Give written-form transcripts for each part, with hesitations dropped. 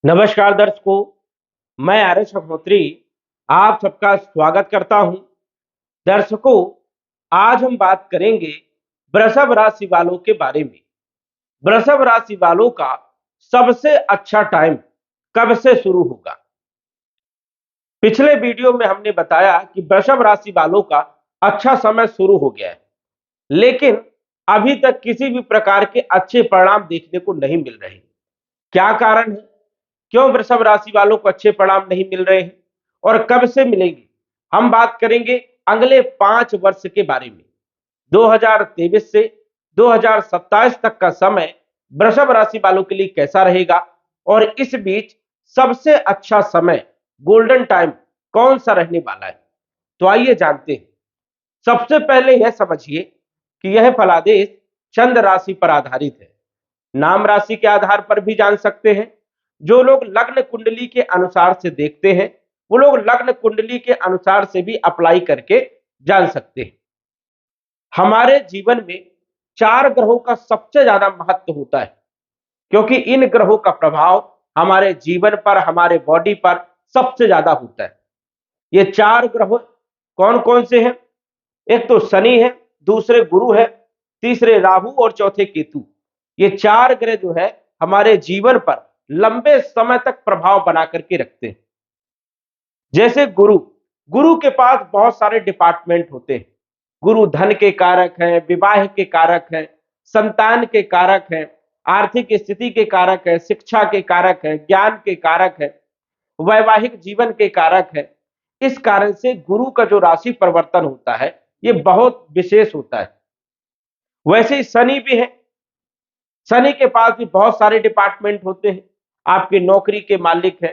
नमस्कार दर्शकों, मैं आर्यश अग्निहोत्री आप सबका स्वागत करता हूं। दर्शकों, आज हम बात करेंगे वृषभ राशि वालों के बारे में। वृषभ राशि वालों का सबसे अच्छा टाइम कब से शुरू होगा। पिछले वीडियो में हमने बताया कि वृषभ राशि वालों का अच्छा समय शुरू हो गया है, लेकिन अभी तक किसी भी प्रकार के अच्छे परिणाम देखने को नहीं मिल रहे। क्या कारण है? क्यों वृषभ राशि वालों को अच्छे परिणाम नहीं मिल रहे हैं और कब से मिलेंगे? हम बात करेंगे अगले 5 वर्ष के बारे में। 2023 से 2027 तक का समय वृषभ राशि वालों के लिए कैसा रहेगा और इस बीच सबसे अच्छा समय, गोल्डन टाइम कौन सा रहने वाला है। तो आइए जानते हैं। सबसे पहले यह समझिए कि यह फलादेश चंद्र राशि पर आधारित है। नाम राशि के आधार पर भी जान सकते हैं। जो लोग लग्न कुंडली के अनुसार से देखते हैं, वो लोग लग्न कुंडली के अनुसार से भी अप्लाई करके जान सकते हैं। हमारे जीवन में 4 ग्रहों का सबसे ज्यादा महत्व होता है, क्योंकि इन ग्रहों का प्रभाव हमारे जीवन पर, हमारे बॉडी पर सबसे ज्यादा होता है। ये 4 ग्रह कौन कौन से हैं? एक तो शनि है, दूसरे गुरु है, तीसरे राहु और चौथे केतु। ये 4 ग्रह जो है हमारे जीवन पर लंबे समय तक प्रभाव बना करके रखते हैं। जैसे गुरु, गुरु के पास बहुत सारे डिपार्टमेंट होते हैं। गुरु धन के कारक हैं, विवाह के कारक हैं, संतान के कारक हैं, आर्थिक स्थिति के कारक है, शिक्षा के कारक है, ज्ञान के कारक है, वैवाहिक जीवन के कारक है। इस कारण से गुरु का जो राशि परिवर्तन होता है ये बहुत विशेष होता है। वैसे ही शनि भी है। शनि के पास भी बहुत सारे डिपार्टमेंट होते हैं। आपके नौकरी के मालिक है,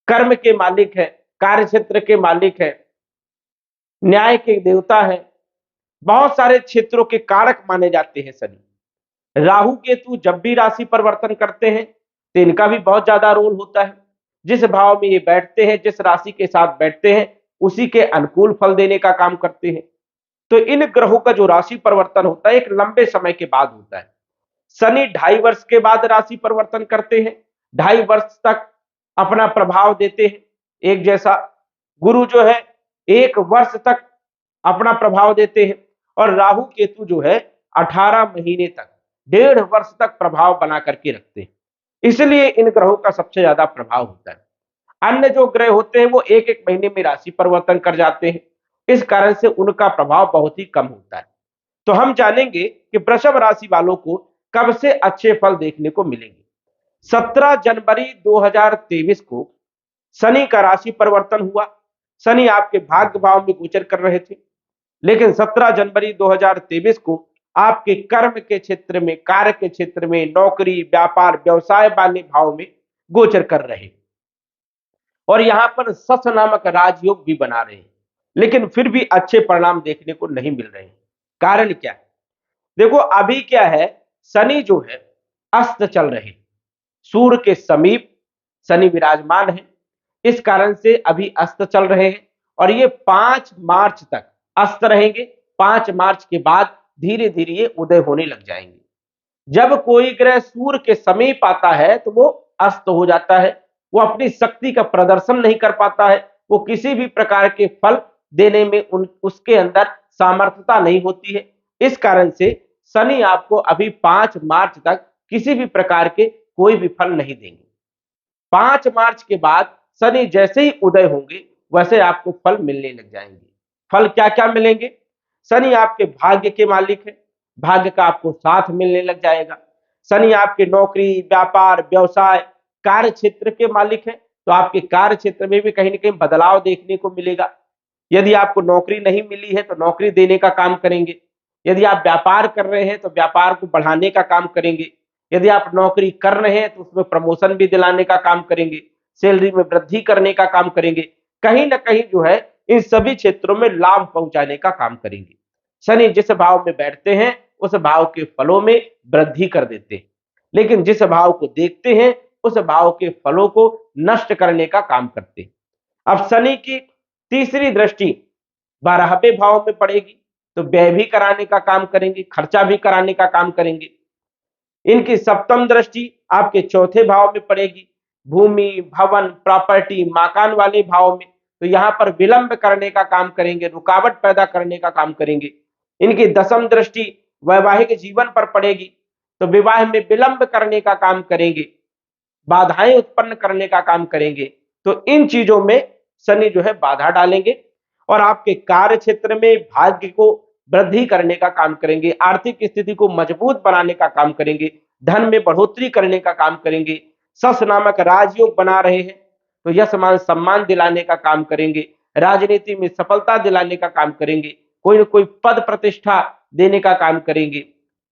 कर्म के मालिक है, कार्य क्षेत्र के मालिक है, न्याय के देवता है, बहुत सारे क्षेत्रों के कारक माने जाते हैं शनि। राहु केतु जब भी राशि परिवर्तन करते हैं तो इनका भी बहुत ज्यादा रोल होता है। जिस भाव में ये बैठते हैं, जिस राशि के साथ बैठते हैं, उसी के अनुकूल फल देने का काम करते हैं। तो इन ग्रहों का जो राशि परिवर्तन होता है एक लंबे समय के बाद होता है। शनि 2.5 वर्ष के बाद राशि परिवर्तन करते हैं, 2.5 वर्ष तक अपना प्रभाव देते हैं एक जैसा। गुरु जो है 1 वर्ष तक अपना प्रभाव देते हैं और राहु केतु जो है 18 महीने तक, 1.5 वर्ष तक प्रभाव बना करके रखते हैं। इसलिए इन ग्रहों का सबसे ज्यादा प्रभाव होता है। अन्य जो ग्रह होते हैं वो एक एक महीने में राशि परिवर्तन कर जाते हैं, इस कारण से उनका प्रभाव बहुत ही कम होता है। तो हम जानेंगे कि वृषभ राशि वालों को कब से अच्छे फल देखने को मिलेंगे। 17 जनवरी 2023 को शनि का राशि परिवर्तन हुआ। शनि आपके भाग्य भाव में गोचर कर रहे थे, लेकिन 17 जनवरी 2023 को आपके कर्म के क्षेत्र में, कार्य के क्षेत्र में, नौकरी, व्यापार, व्यवसाय वाले भाव में गोचर कर रहे और यहां पर सस नामक राजयोग भी बना रहे हैं, लेकिन फिर भी अच्छे परिणाम देखने को नहीं मिल रहे हैं। कारण क्या है? देखो, अभी क्या है, शनि जो है अस्त चल रहे, सूर्य के समीप शनि विराजमान है। इस कारण से अभी अस्त चल रहे हैं और ये 5 मार्च तक अस्त रहेंगे। 5 मार्च के बाद धीरे धीरे ये उदय होने लग जाएंगे। जब कोई ग्रह सूर्य के समीप आता है तो वो अस्त हो जाता है, वो अपनी शक्ति का प्रदर्शन नहीं कर पाता है, वो किसी भी प्रकार के फल देने में उसके अंदर सामर्थ्यता नहीं होती है। इस कारण से शनि आपको अभी 5 मार्च तक किसी भी प्रकार के कोई भी फल नहीं देंगे। 5 मार्च के बाद शनि जैसे ही उदय होंगे वैसे आपको फल मिलने लग जाएंगे। फल क्या क्या मिलेंगे? शनि आपके भाग्य के मालिक है, भाग्य का आपको साथ मिलने लग जाएगा। शनि आपके नौकरी, व्यापार, व्यवसाय, कार्य क्षेत्र के मालिक है, तो आपके कार्य क्षेत्र में भी कहीं ना कहीं बदलाव देखने को मिलेगा। यदि आपको नौकरी नहीं मिली है तो नौकरी देने का काम करेंगे। यदि आप व्यापार कर रहे हैं तो व्यापार को बढ़ाने का काम करेंगे। यदि आप नौकरी कर रहे हैं तो उसमें प्रमोशन भी दिलाने का काम करेंगे, सैलरी में वृद्धि करने का काम करेंगे। कहीं ना कहीं जो है इन सभी क्षेत्रों में लाभ पहुंचाने का काम करेंगे। शनि जिस भाव में बैठते हैं उस भाव के फलों में वृद्धि कर देते हैं, लेकिन जिस भाव को देखते हैं उस भाव के फलों को नष्ट करने का काम करते हैं। अब शनि की तीसरी दृष्टि 12वें भाव में पड़ेगी तो व्यय भी कराने का काम करेंगे, खर्चा भी कराने का काम करेंगे। इनकी सप्तम दृष्टि आपके चौथे भाव में पड़ेगी, भूमि, भवन, प्रॉपर्टी, मकान वाले भाव में, तो यहां पर विलंब करने का काम करेंगे, रुकावट पैदा करने का काम करेंगे। इनकी दशम दृष्टि वैवाहिक जीवन पर पड़ेगी, तो विवाह में विलंब करने का काम करेंगे, बाधाएं उत्पन्न करने का काम करेंगे। तो इन चीजों में शनि जो है बाधा डालेंगे और आपके कार्य क्षेत्र में भाग्य को वृद्धि करने का काम करेंगे, आर्थिक स्थिति को मजबूत बनाने का काम करेंगे, धन में बढ़ोतरी करने का काम करेंगे। सस नामक राजयोग बना रहे हैं तो यश मान सम्मान दिलाने का काम करेंगे, राजनीति में सफलता दिलाने का काम करेंगे, कोई ना कोई पद प्रतिष्ठा देने का काम करेंगे,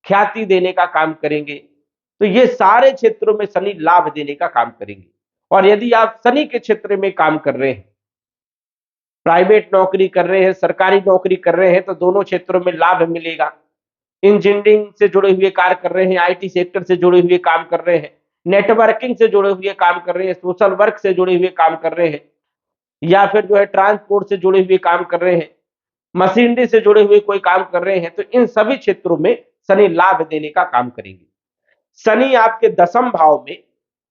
ख्याति देने का काम करेंगे। तो ये सारे क्षेत्रों में शनि लाभ देने का काम करेंगे। और यदि आप शनि के क्षेत्र में काम कर रहे हैं, प्राइवेट नौकरी कर रहे हैं, सरकारी नौकरी कर रहे हैं, तो दोनों क्षेत्रों में लाभ मिलेगा। इंजीनियरिंग से जुड़े हुए कार्य कर रहे हैं, आईटी सेक्टर से जुड़े हुए काम कर रहे हैं, नेटवर्किंग से जुड़े हुए काम कर रहे हैं, सोशल वर्क से जुड़े हुए काम कर रहे हैं, या फिर जो है ट्रांसपोर्ट से जुड़े हुए काम कर रहे हैं, मशीनरी से जुड़े हुए कोई काम कर रहे हैं, तो इन सभी क्षेत्रों में शनि लाभ देने का काम करेंगे। शनि आपके दसम भाव में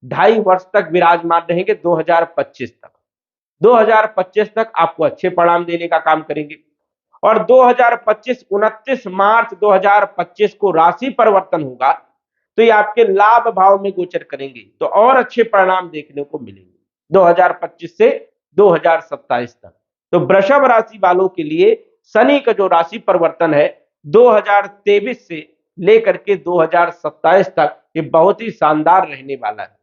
2.5 वर्ष तक विराजमान रहेंगे, 2025 तक। 2025 तक आपको अच्छे परिणाम देने का काम करेंगे। और 2025 29 मार्च 2025 को राशि परिवर्तन होगा, तो ये आपके लाभ भाव में गोचर करेंगे, तो और अच्छे परिणाम देखने को मिलेंगे 2025 से 2027 तक। तो वृषभ राशि वालों के लिए शनि का जो राशि परिवर्तन है 2023 से लेकर के 2027 तक, ये बहुत ही शानदार रहने वाला है।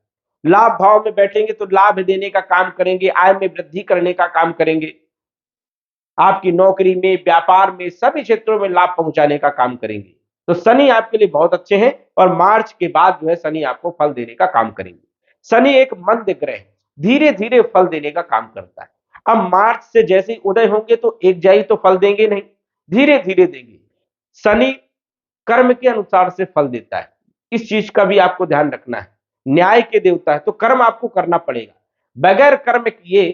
लाभ भाव में बैठेंगे तो लाभ देने का काम करेंगे, आय में वृद्धि करने का काम करेंगे, आपकी नौकरी में, व्यापार में, सभी क्षेत्रों में लाभ पहुंचाने का काम करेंगे। तो शनि आपके लिए बहुत अच्छे हैं और मार्च के बाद जो है शनि आपको फल देने का काम करेंगे। शनि एक मंद ग्रह धीरे धीरे फल देने का काम करता है। अब मार्च से जैसे ही उदय होंगे तो एक जाई तो फल देंगे नहीं, धीरे धीरे देंगे। शनि कर्म के अनुसार से फल देता है, इस चीज का भी आपको ध्यान रखना है। न्याय के देवता है तो कर्म आपको करना पड़ेगा, बगैर कर्म किए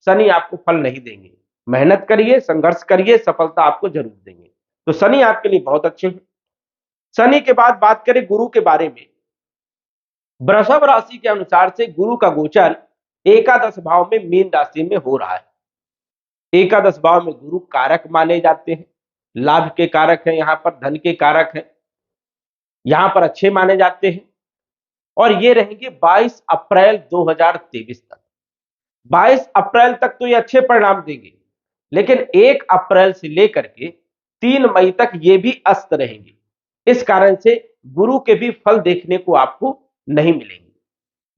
शनि आपको फल नहीं देंगे। मेहनत करिए, संघर्ष करिए, सफलता आपको जरूर देंगे। तो शनि आपके लिए बहुत अच्छे हैं। शनि के बाद बात करें गुरु के बारे में। वृषभ राशि के अनुसार से गुरु का गोचर एकादश भाव में मीन राशि में हो रहा है। एकादश भाव में गुरु कारक माने जाते हैं, लाभ के कारक हैं, यहां पर धन के कारक हैं, यहां पर अच्छे माने जाते हैं। और ये रहेंगे 22 अप्रैल 2023 तक। 22 अप्रैल तक तो ये अच्छे परिणाम देंगे, लेकिन 1 अप्रैल से लेकर के 3 मई तक ये भी अस्त रहेंगे। इस कारण से गुरु के भी फल देखने को आपको नहीं मिलेंगे,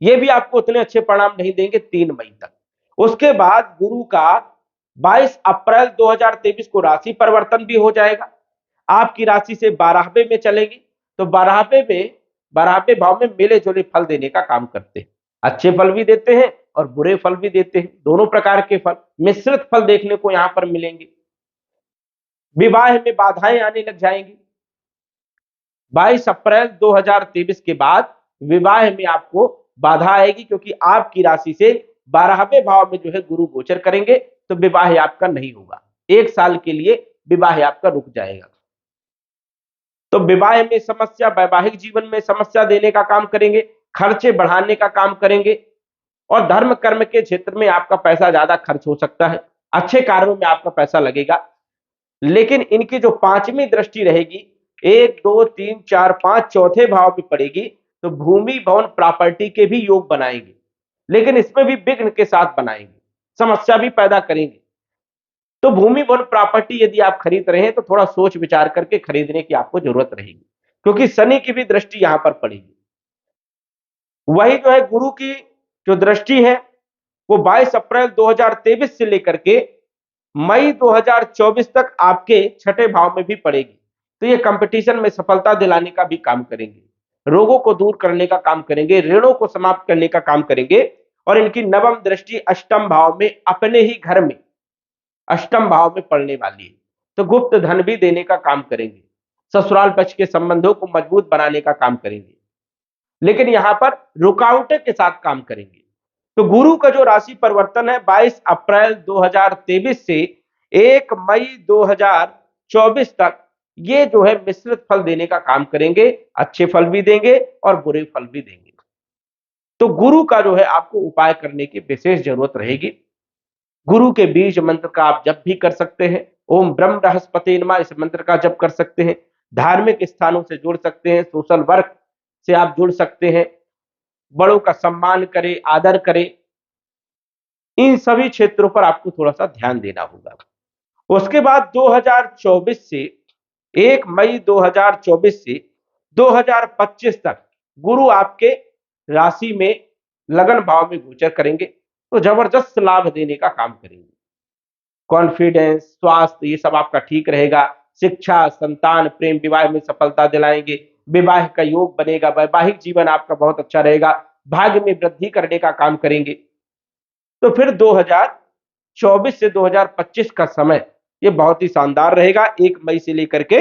ये भी आपको उतने अच्छे परिणाम नहीं देंगे 3 मई तक। उसके बाद गुरु का 22 अप्रैल 2023 को राशि परिवर्तन भी हो जाएगा, आपकी राशि से 12वें में चलेगी। तो 12वें भाव में मिले जुले फल देने का काम करते हैं, अच्छे फल भी देते हैं और बुरे फल भी देते हैं, दोनों प्रकार के फल, मिश्रित फल देखने को यहां पर मिलेंगे। विवाह में बाधाएं आने लग जाएंगी। 22 अप्रैल 2023 के बाद विवाह में आपको बाधा आएगी, क्योंकि आपकी राशि से 12वें भाव में जो है गुरु गोचर करेंगे, तो विवाह आपका नहीं होगा, 1 साल के लिए विवाह आपका रुक जाएगा। तो विवाह में समस्या, वैवाहिक जीवन में समस्या देने का काम करेंगे, खर्चे बढ़ाने का काम करेंगे, और धर्म कर्म के क्षेत्र में आपका पैसा ज्यादा खर्च हो सकता है, अच्छे कार्यों में आपका पैसा लगेगा। लेकिन इनकी जो 5वीं दृष्टि रहेगी 1 2 3 4 5 चौथे भाव में पड़ेगी, तो भूमि भवन प्रॉपर्टी के भी योग बनाएंगे, लेकिन इसमें भी विघ्न के साथ बनाएंगे, समस्या भी पैदा करेंगे। तो भूमि भवन प्रॉपर्टी यदि आप खरीद रहे हैं तो थोड़ा सोच विचार करके खरीदने की आपको जरूरत रहेगी, क्योंकि शनि की भी दृष्टि यहां पर पड़ेगी। वही जो है गुरु की जो दृष्टि है वो 22 अप्रैल 2023 से लेकर के मई 2024 तक आपके छठे भाव में भी पड़ेगी। तो ये कंपटीशन में सफलता दिलाने का भी काम करेंगे, रोगों को दूर करने का काम करेंगे, ऋणों को समाप्त करने का काम करेंगे। और इनकी नवम दृष्टि अष्टम भाव में, अपने ही घर में अष्टम भाव में पड़ने वाली है, तो गुप्त धन भी देने का काम करेंगे, ससुराल पक्ष के संबंधों को मजबूत बनाने का काम करेंगे, लेकिन यहां पर रुकावटें के साथ काम करेंगे। तो गुरु का जो राशि परिवर्तन है 22 अप्रैल 2023 से 1 मई 2024 तक, ये जो है मिश्रित फल देने का काम करेंगे, अच्छे फल भी देंगे और बुरे फल भी देंगे। तो गुरु का जो है आपको उपाय करने की विशेष जरूरत रहेगी। गुरु के बीज मंत्र का आप जप भी कर सकते हैं। ओम ब्रह्म बृहस्पति नमः इस मंत्र का जप कर सकते हैं। धार्मिक स्थानों से जुड़ सकते हैं, सोशल वर्क से आप जुड़ सकते हैं, बड़ों का सम्मान करें, आदर करें। इन सभी क्षेत्रों पर आपको थोड़ा सा ध्यान देना होगा। उसके बाद 2024 से 1 मई 2024 से 2025 तक गुरु आपके राशि में लगन भाव में गोचर करेंगे, तो जबरदस्त लाभ देने का काम करेंगे। कॉन्फिडेंस, स्वास्थ्य, ये सब आपका ठीक रहेगा। शिक्षा, संतान, प्रेम विवाह में सफलता दिलाएंगे। विवाह का योग बनेगा। वैवाहिक जीवन आपका बहुत अच्छा रहेगा। भाग्य में वृद्धि करने का काम करेंगे। तो फिर 2024 से 2025 का समय ये बहुत ही शानदार रहेगा। 1 मई से लेकर के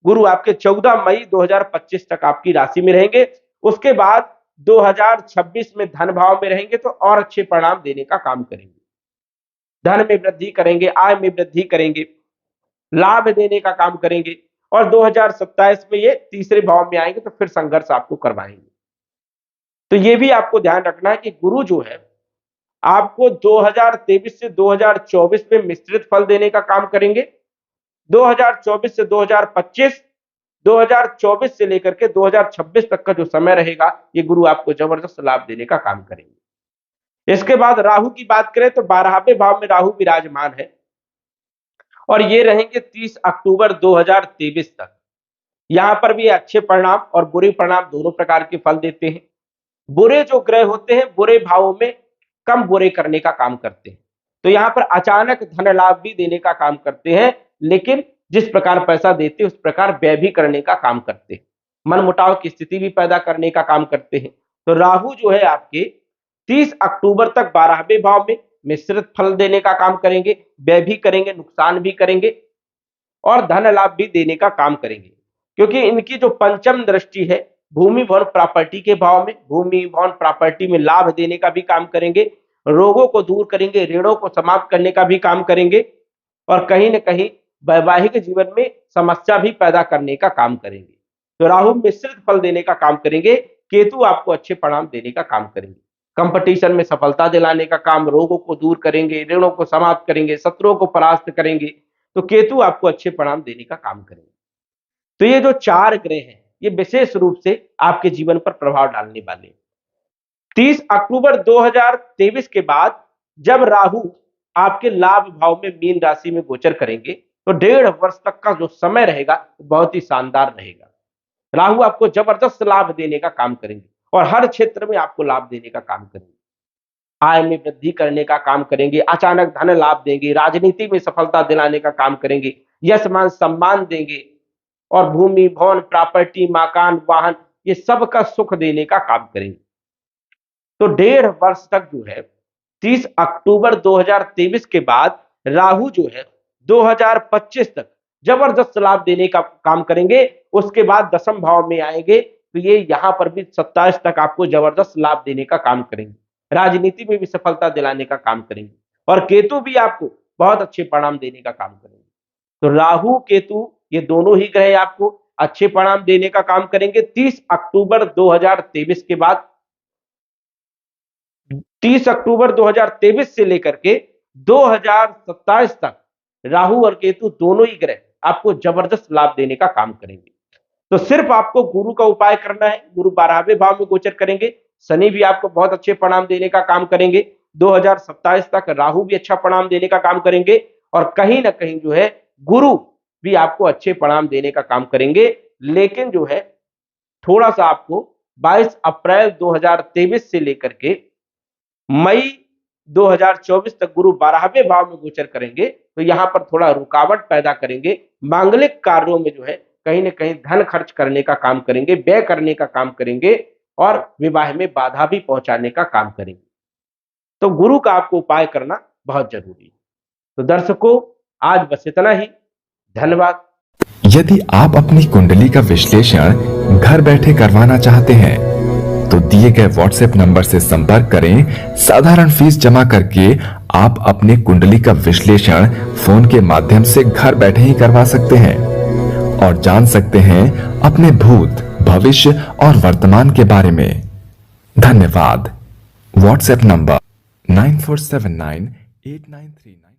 गुरु आपके 14 मई 2025 तक आपकी राशि में रहेंगे। उसके बाद 2026 में धन भाव में रहेंगे, तो और अच्छे परिणाम देने का काम करेंगे। धन में वृद्धि करेंगे, आय में वृद्धि करेंगे, लाभ देने का काम करेंगे। और 2027 में ये तीसरे भाव में आएंगे, तो फिर संघर्ष आपको करवाएंगे। तो ये भी आपको ध्यान रखना है कि गुरु जो है आपको 2023 से 2024 में मिश्रित फल देने का काम करेंगे। 2024 से 2025, 2024 से लेकर के 2026 तक का जो समय रहेगा, ये गुरु आपको जबरदस्त लाभ देने का काम करेंगे। इसके बाद राहु की बात करें तो 12वें भाव में राहु विराजमान है और ये रहेंगे 30 अक्टूबर 2023 तक। यहां पर भी अच्छे परिणाम और बुरे परिणाम दोनों प्रकार के फल देते हैं। बुरे जो ग्रह होते हैं बुरे भावों में कम बुरे करने का काम करते हैं, तो यहां पर अचानक धन लाभ भी देने का काम करते हैं, लेकिन जिस प्रकार पैसा देते उस प्रकार व्यय भी करने का काम करते हैं। मनमुटाव की स्थिति भी पैदा करने का काम करते हैं। तो राहु जो है आपके 30 अक्टूबर तक 12वें भाव में मिश्रित फल देने का काम करेंगे, व्यय भी करेंगे, नुकसान भी करेंगे और धन लाभ भी देने का काम करेंगे, क्योंकि इनकी जो पंचम दृष्टि है भूमि भवन प्रॉपर्टी के भाव में, भूमि भवन प्रॉपर्टी में लाभ देने का भी काम करेंगे, रोगों को दूर करेंगे, ऋणों को समाप्त करने का भी काम करेंगे और कहीं न कहीं वैवाहिक जीवन में समस्या भी पैदा करने का काम करेंगे। तो राहु मिश्रित फल देने का काम करेंगे, केतु आपको अच्छे परिणाम देने का काम करेंगे। कंपटीशन में सफलता दिलाने का काम, रोगों को दूर करेंगे, ऋणों को समाप्त करेंगे, शत्रुओं को परास्त करेंगे। तो केतु आपको अच्छे परिणाम देने का काम करेंगे। तो ये जो 4 ग्रह हैं ये विशेष रूप से आपके जीवन पर प्रभाव डालने वाले हैं। 30 अक्टूबर 2023 के बाद जब राहु आपके लाभ भाव में मीन राशि में गोचर करेंगे, तो 1.5 वर्ष तक का जो समय रहेगा बहुत ही शानदार रहेगा। राहु आपको जबरदस्त लाभ देने का काम करेंगे और हर क्षेत्र में आपको लाभ देने का काम करेंगे। आय में वृद्धि करने का काम करेंगे, अचानक धन लाभ देंगे, राजनीति में सफलता दिलाने का काम करेंगे, यश मान सम्मान देंगे और भूमि भवन प्रॉपर्टी मकान वाहन ये सब का सुख देने का काम करेंगे। तो 1.5 वर्ष तक जो है 30 अक्टूबर 2023 के बाद राहु जो है 2025 तक जबरदस्त लाभ देने का काम करेंगे। उसके बाद 10वें भाव में आएंगे, तो ये यहां पर भी 27 तक आपको जबरदस्त लाभ देने का काम करेंगे, राजनीति में भी सफलता दिलाने का काम करेंगे और केतु भी आपको बहुत अच्छे परिणाम देने का काम करेंगे। तो राहु केतु ये दोनों ही ग्रह आपको अच्छे परिणाम देने का काम करेंगे। 30 अक्टूबर 2023 के बाद 30 अक्टूबर 2023 से लेकर के 2027 तक राहु और केतु दोनों ही ग्रह आपको जबरदस्त लाभ देने का काम करेंगे। तो सिर्फ आपको गुरु का उपाय करना है। गुरु 12वें भाव में गोचर करेंगे, शनि भी आपको बहुत अच्छे परिणाम देने का काम करेंगे। 2027 तक राहु भी अच्छा परिणाम देने का काम करेंगे और कहीं ना कहीं जो है गुरु भी आपको अच्छे परिणाम देने का काम करेंगे। लेकिन जो है थोड़ा सा आपको 22 अप्रैल 2023 से लेकर के मई 2024 तक गुरु 12वें भाव में गोचर करेंगे, तो यहां पर थोड़ा रुकावट पैदा करेंगे। मांगलिक कार्यों में जो है कहीं ना कहीं धन खर्च करने का काम करेंगे, व्यय करने का काम करेंगे और विवाह में बाधा भी पहुंचाने का काम करेंगे। तो गुरु का आपको उपाय करना बहुत जरूरी है। तो दर्शकों आज बस इतना ही। धन्यवाद। यदि आप अपनी कुंडली का विश्लेषण घर बैठे करवाना चाहते हैं तो दिए गए व्हाट्सएप नंबर से संपर्क करें। साधारण फीस जमा करके आप अपने कुंडली का विश्लेषण फोन के माध्यम से घर बैठे ही करवा सकते हैं और जान सकते हैं अपने भूत, भविष्य और वर्तमान के बारे में। धन्यवाद। WhatsApp number 94798939